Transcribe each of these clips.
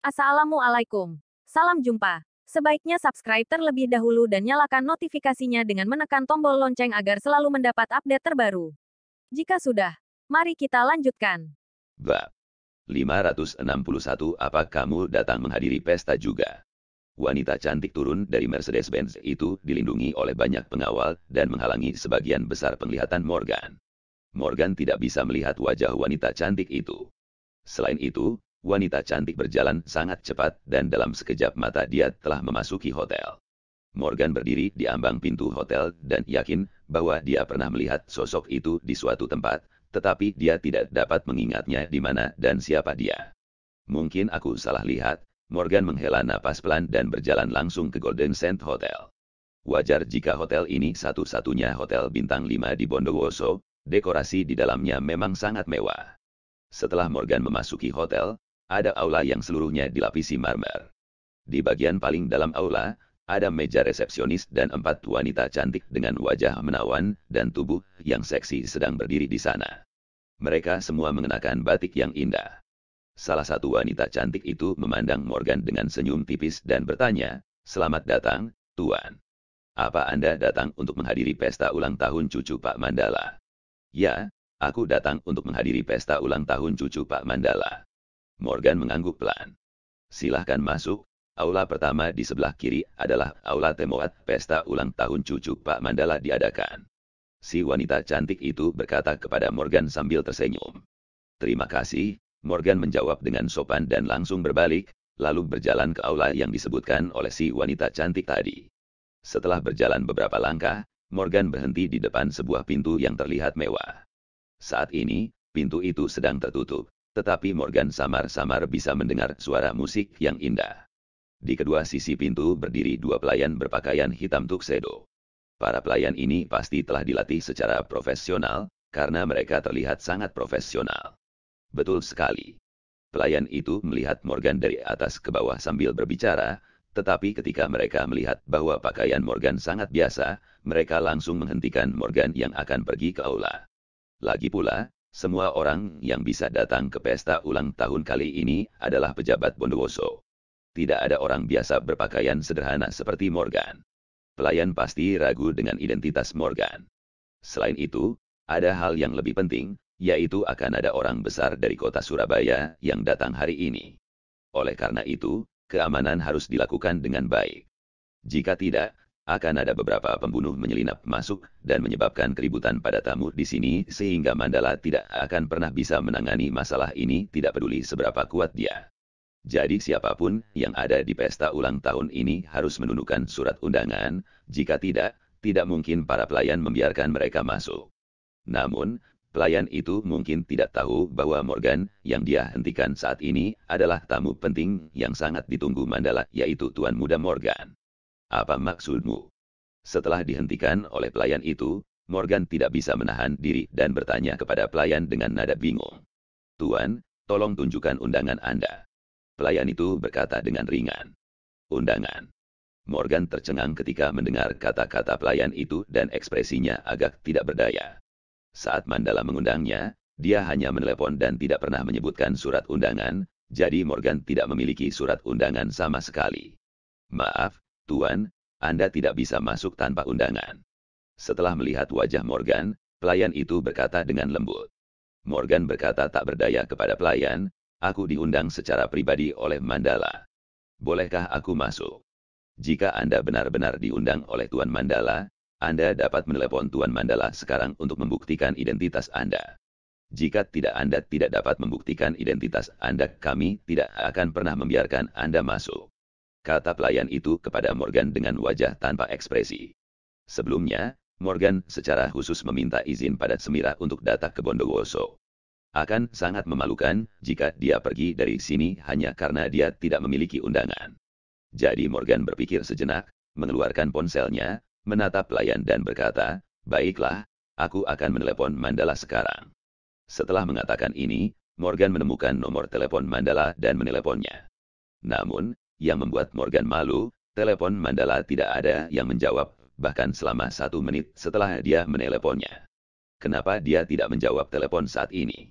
Assalamualaikum. Salam jumpa. Sebaiknya subscribe terlebih dahulu dan nyalakan notifikasinya dengan menekan tombol lonceng agar selalu mendapat update terbaru. Jika sudah, mari kita lanjutkan. Bab 561. Apa kamu datang menghadiri pesta juga? Wanita cantik turun dari Mercedes-Benz itu dilindungi oleh banyak pengawal dan menghalangi sebagian besar penglihatan Morgan. Morgan tidak bisa melihat wajah wanita cantik itu. Selain itu, wanita cantik berjalan sangat cepat dan dalam sekejap mata dia telah memasuki hotel. Morgan berdiri di ambang pintu hotel dan yakin bahwa dia pernah melihat sosok itu di suatu tempat, tetapi dia tidak dapat mengingatnya di mana dan siapa dia. Mungkin aku salah lihat. Morgan menghela napas pelan dan berjalan langsung ke Golden Sand Hotel. Wajar jika hotel ini satu-satunya hotel bintang 5 di Bondowoso, dekorasi di dalamnya memang sangat mewah. Setelah Morgan memasuki hotel, ada aula yang seluruhnya dilapisi marmer. Di bagian paling dalam aula, ada meja resepsionis dan 4 wanita cantik dengan wajah menawan dan tubuh yang seksi sedang berdiri di sana. Mereka semua mengenakan batik yang indah. Salah satu wanita cantik itu memandang Morgan dengan senyum tipis dan bertanya, "Selamat datang, Tuan. Apa Anda datang untuk menghadiri pesta ulang tahun cucu Pak Mandala?" "Ya, aku datang untuk menghadiri pesta ulang tahun cucu Pak Mandala." Morgan mengangguk pelan. "Silahkan masuk. Aula pertama di sebelah kiri adalah aula tempat pesta ulang tahun cucu Pak Mandala diadakan." Si wanita cantik itu berkata kepada Morgan sambil tersenyum. "Terima kasih." Morgan menjawab dengan sopan dan langsung berbalik, lalu berjalan ke aula yang disebutkan oleh si wanita cantik tadi. Setelah berjalan beberapa langkah, Morgan berhenti di depan sebuah pintu yang terlihat mewah. Saat ini, pintu itu sedang tertutup, tetapi Morgan samar-samar bisa mendengar suara musik yang indah. Di kedua sisi pintu berdiri 2 pelayan berpakaian hitam tuxedo. Para pelayan ini pasti telah dilatih secara profesional, karena mereka terlihat sangat profesional. "Betul sekali." Pelayan itu melihat Morgan dari atas ke bawah sambil berbicara, tetapi ketika mereka melihat bahwa pakaian Morgan sangat biasa, mereka langsung menghentikan Morgan yang akan pergi ke aula. Lagi pula, semua orang yang bisa datang ke pesta ulang tahun kali ini adalah pejabat Bondowoso. Tidak ada orang biasa berpakaian sederhana seperti Morgan. Pelayan pasti ragu dengan identitas Morgan. Selain itu, ada hal yang lebih penting, yaitu akan ada orang besar dari kota Surabaya yang datang hari ini. Oleh karena itu, keamanan harus dilakukan dengan baik. Jika tidak, akan ada beberapa pembunuh menyelinap masuk dan menyebabkan keributan pada tamu di sini sehingga Mandala tidak akan pernah bisa menangani masalah ini tidak peduli seberapa kuat dia. Jadi siapapun yang ada di pesta ulang tahun ini harus menundukkan surat undangan, jika tidak mungkin para pelayan membiarkan mereka masuk. Namun, pelayan itu mungkin tidak tahu bahwa Morgan yang dia hentikan saat ini adalah tamu penting yang sangat ditunggu Mandala, yaitu Tuan Muda Morgan. "Apa maksudmu?" Setelah dihentikan oleh pelayan itu, Morgan tidak bisa menahan diri dan bertanya kepada pelayan dengan nada bingung. "Tuan, tolong tunjukkan undangan Anda." Pelayan itu berkata dengan ringan. "Undangan." Morgan tercengang ketika mendengar kata-kata pelayan itu dan ekspresinya agak tidak berdaya. Saat Mandala mengundangnya, dia hanya menelepon dan tidak pernah menyebutkan surat undangan, jadi Morgan tidak memiliki surat undangan sama sekali. "Maaf, Tuan, Anda tidak bisa masuk tanpa undangan." Setelah melihat wajah Morgan, pelayan itu berkata dengan lembut. Morgan berkata tak berdaya kepada pelayan, "Aku diundang secara pribadi oleh Mandala. Bolehkah aku masuk?" "Jika Anda benar-benar diundang oleh Tuan Mandala, Anda dapat menelepon Tuan Mandala sekarang untuk membuktikan identitas Anda. Jika tidak Anda tidak dapat membuktikan identitas Anda, kami tidak akan pernah membiarkan Anda masuk," kata pelayan itu kepada Morgan dengan wajah tanpa ekspresi. Sebelumnya, Morgan secara khusus meminta izin pada Semira untuk datang ke Bondowoso. Akan sangat memalukan jika dia pergi dari sini hanya karena dia tidak memiliki undangan. Jadi Morgan berpikir sejenak, mengeluarkan ponselnya, menatap pelayan dan berkata, "Baiklah, aku akan menelepon Mandala sekarang." Setelah mengatakan ini, Morgan menemukan nomor telepon Mandala dan meneleponnya. Namun, yang membuat Morgan malu, telepon Mandala tidak ada yang menjawab, bahkan selama 1 menit setelah dia meneleponnya. Kenapa dia tidak menjawab telepon saat ini?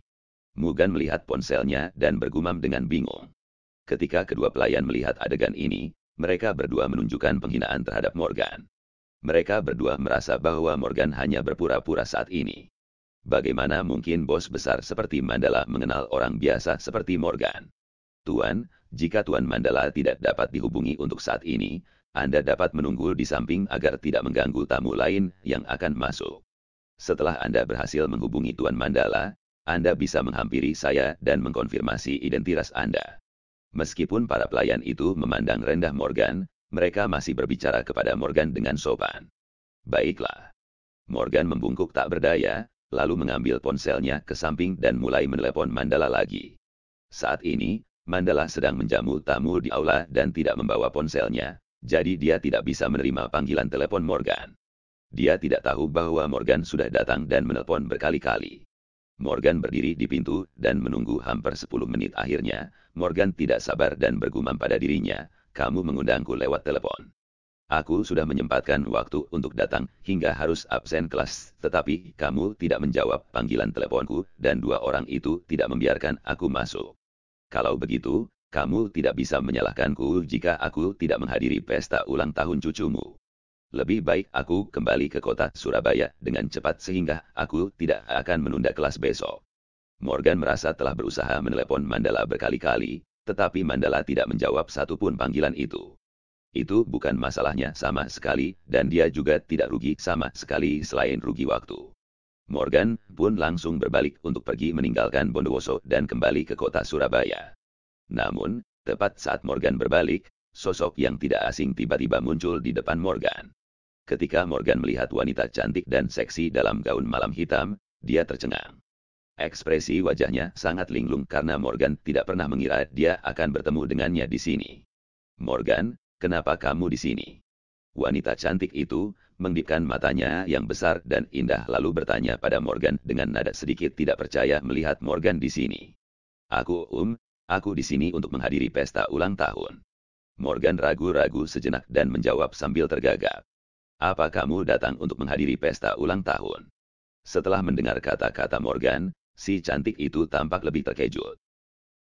Morgan melihat ponselnya dan bergumam dengan bingung. Ketika kedua pelayan melihat adegan ini, mereka berdua menunjukkan penghinaan terhadap Morgan. Mereka berdua merasa bahwa Morgan hanya berpura-pura saat ini. Bagaimana mungkin bos besar seperti Mandala mengenal orang biasa seperti Morgan? Tuan, jika Tuan Mandala tidak dapat dihubungi untuk saat ini, Anda dapat menunggu di samping agar tidak mengganggu tamu lain yang akan masuk. Setelah Anda berhasil menghubungi Tuan Mandala, Anda bisa menghampiri saya dan mengkonfirmasi identitas Anda. Meskipun para pelayan itu memandang rendah Morgan, mereka masih berbicara kepada Morgan dengan sopan. Baiklah. Morgan membungkuk tak berdaya, lalu mengambil ponselnya ke samping dan mulai menelepon Mandala lagi. Saat ini, Mandala sedang menjamu tamu di aula dan tidak membawa ponselnya, jadi dia tidak bisa menerima panggilan telepon Morgan. Dia tidak tahu bahwa Morgan sudah datang dan menelpon berkali-kali. Morgan berdiri di pintu dan menunggu hampir 10 menit. Akhirnya, Morgan tidak sabar dan bergumam pada dirinya, "Kamu mengundangku lewat telepon. Aku sudah menyempatkan waktu untuk datang hingga harus absen kelas, tetapi kamu tidak menjawab panggilan teleponku dan dua orang itu tidak membiarkan aku masuk. Kalau begitu, kamu tidak bisa menyalahkanku jika aku tidak menghadiri pesta ulang tahun cucumu. Lebih baik aku kembali ke kota Surabaya dengan cepat sehingga aku tidak akan menunda kelas besok." Morgan merasa telah berusaha menelepon Mandala berkali-kali, tetapi Mandala tidak menjawab satupun panggilan itu. Itu bukan masalahnya sama sekali, dan dia juga tidak rugi sama sekali selain rugi waktu. Morgan pun langsung berbalik untuk pergi meninggalkan Bondowoso dan kembali ke kota Surabaya. Namun, tepat saat Morgan berbalik, sosok yang tidak asing tiba-tiba muncul di depan Morgan. Ketika Morgan melihat wanita cantik dan seksi dalam gaun malam hitam, dia tercengang. Ekspresi wajahnya sangat linglung karena Morgan tidak pernah mengira dia akan bertemu dengannya di sini. "Morgan, kenapa kamu di sini?" Wanita cantik itu mengedipkan matanya yang besar dan indah lalu bertanya pada Morgan dengan nada sedikit tidak percaya melihat Morgan di sini. Aku di sini untuk menghadiri pesta ulang tahun." Morgan ragu-ragu sejenak dan menjawab sambil tergagap. "Apa kamu datang untuk menghadiri pesta ulang tahun?" Setelah mendengar kata-kata Morgan, si cantik itu tampak lebih terkejut.